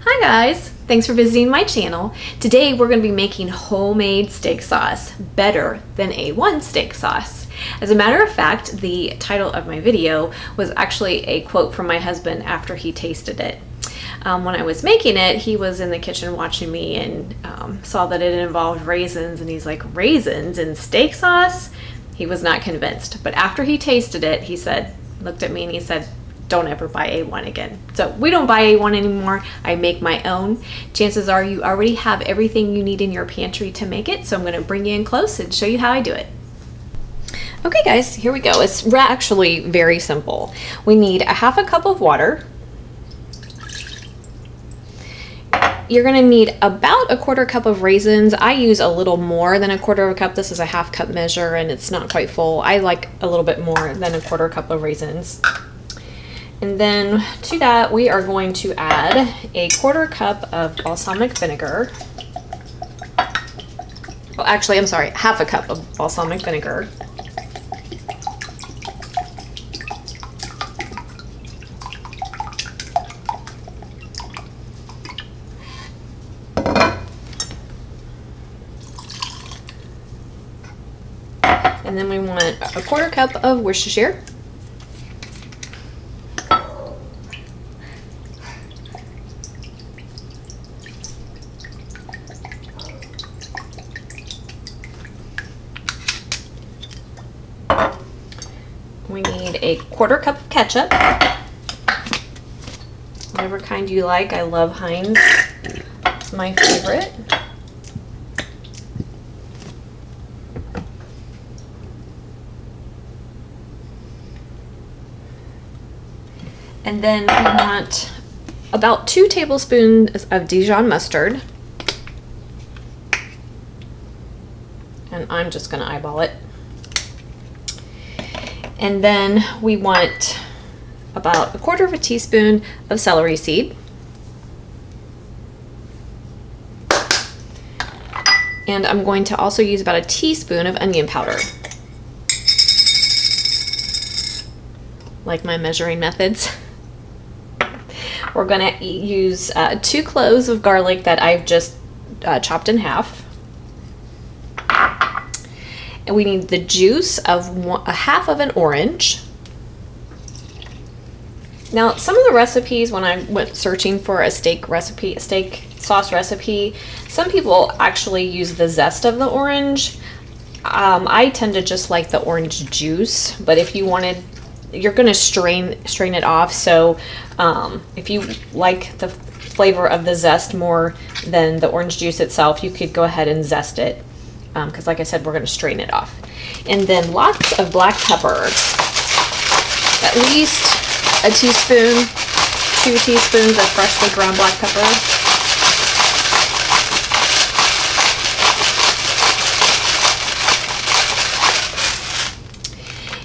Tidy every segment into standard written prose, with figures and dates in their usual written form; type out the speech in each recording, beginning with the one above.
Hi guys, thanks for visiting my channel. Today we're going to be making homemade steak sauce, better than A1 steak sauce. As a matter of fact, the title of my video was actually a quote from my husband after he tasted it. When I was making it, he was in the kitchen watching me and saw that it involved raisins, and he's like, raisins in steak sauce? He was not convinced, but after he tasted it, he said, looked at me and he said, don't ever buy A1 again. So we don't buy A1 anymore. I make my own. Chances are you already have everything you need in your pantry to make it, so I'm going to bring you in close and show you how I do it. Okay guys, here we go. It's actually very simple. We need a half a cup of water. You're going to need about a quarter cup of raisins. I use a little more than a quarter of a cup. This is a half cup measure and it's not quite full. I like a little bit more than a quarter cup of raisins. And then to that, we are going to add a quarter cup of balsamic vinegar. Well, actually, I'm sorry, half a cup of balsamic vinegar. And then we want a quarter cup of Worcestershire. We need a quarter cup of ketchup, whatever kind you like. I love Heinz, it's my favorite. And then we want about 2 tablespoons of Dijon mustard. And I'm just going to eyeball it. And then we want about a quarter of a teaspoon of celery seed. And I'm going to also use about a teaspoon of onion powder. Like my measuring methods. We're going to use 2 cloves of garlic that I've just chopped in half. And we need the juice of a half of an orange. Now, some of the recipes, when I went searching for a steak sauce recipe, some people actually use the zest of the orange. I tend to just like the orange juice, but if you wanted, you're going to strain it off. So if you like the flavor of the zest more than the orange juice itself, you could go ahead and zest it. Because like I said, we're going to strain it off. And then lots of black pepper, at least a teaspoon, 2 teaspoons of freshly ground black pepper.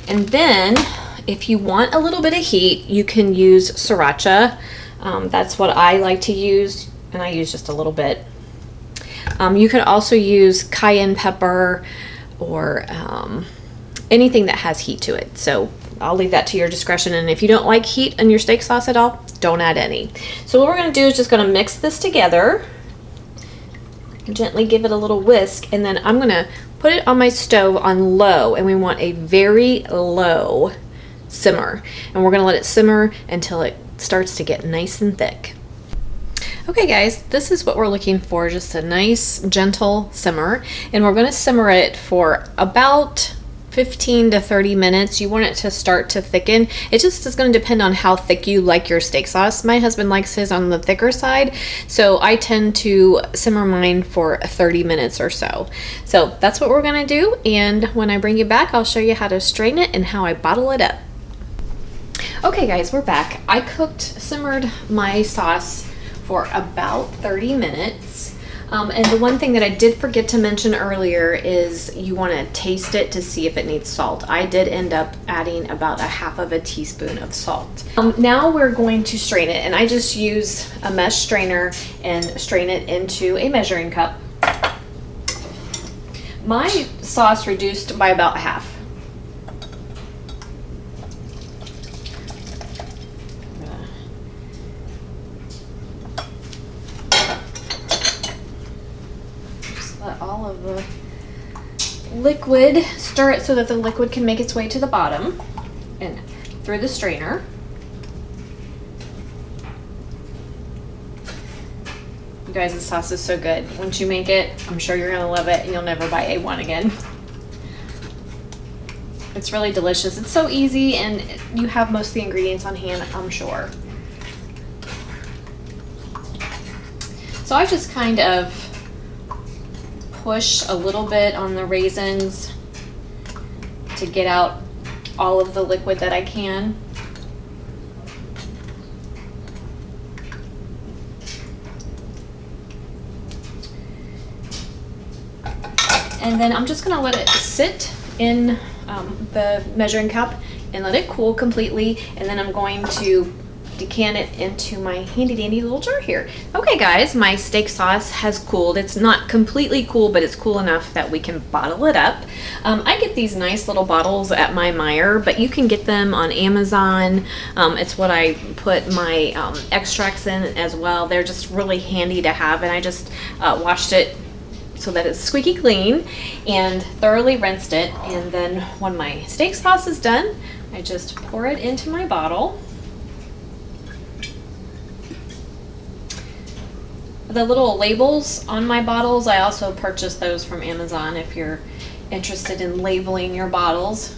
And then if you want a little bit of heat, you can use sriracha. That's what I like to use, and I use just a little bit. You could also use cayenne pepper or anything that has heat to it. So I'll leave that to your discretion. And if you don't like heat in your steak sauce at all, don't add any. So what we're going to do is just going to mix this together. Gently give it a little whisk. And then I'm going to put it on my stove on low. And we want a very low simmer. And we're going to let it simmer until it starts to get nice and thick. Okay guys, this is what we're looking for, just a nice gentle simmer, and we're going to simmer it for about 15 to 30 minutes. You want it to start to thicken. It just is going to depend on how thick you like your steak sauce. My husband likes his on the thicker side, so I tend to simmer mine for 30 minutes or so. So that's what we're going to do, and when I bring you back, I'll show you how to strain it and how I bottle it up. Okay guys, we're back. I simmered my sauce for about 30 minutes. And the one thing that I did forget to mention earlier is you want to taste it to see if it needs salt. I did end up adding about a half of a teaspoon of salt. Now we're going to strain it, and I just use a mesh strainer and strain it into a measuring cup. My sauce reduced by about half. all of the liquid. Stir it so that the liquid can make its way to the bottom and through the strainer. You guys, this sauce is so good. Once you make it, I'm sure you're gonna love it and you'll never buy A1 again. It's really delicious. It's so easy and you have most of the ingredients on hand, I'm sure. So I just kind of push a little bit on the raisins to get out all of the liquid that I can. And then I'm just gonna let it sit in the measuring cup and let it cool completely. And then I'm going to decant it into my handy dandy little jar here. Okay guys, my steak sauce has cooled. It's not completely cool, but it's cool enough that we can bottle it up. I get these nice little bottles at my Meijer, but you can get them on Amazon. It's what I put my extracts in as well. They're just really handy to have, and I just washed it so that it's squeaky clean and thoroughly rinsed it. And then when my steak sauce is done, I just pour it into my bottle. The little labels on my bottles, I also purchased those from Amazon if you're interested in labeling your bottles.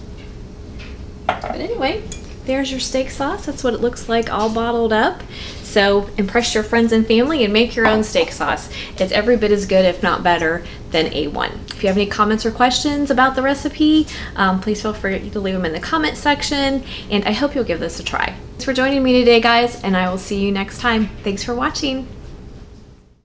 But anyway, there's your steak sauce. That's what it looks like all bottled up. So impress your friends and family and make your own steak sauce. It's every bit as good, if not better, than A1. If you have any comments or questions about the recipe, please feel free to leave them in the comment section, and I hope you'll give this a try. Thanks for joining me today, guys, and I will see you next time. Thanks for watching.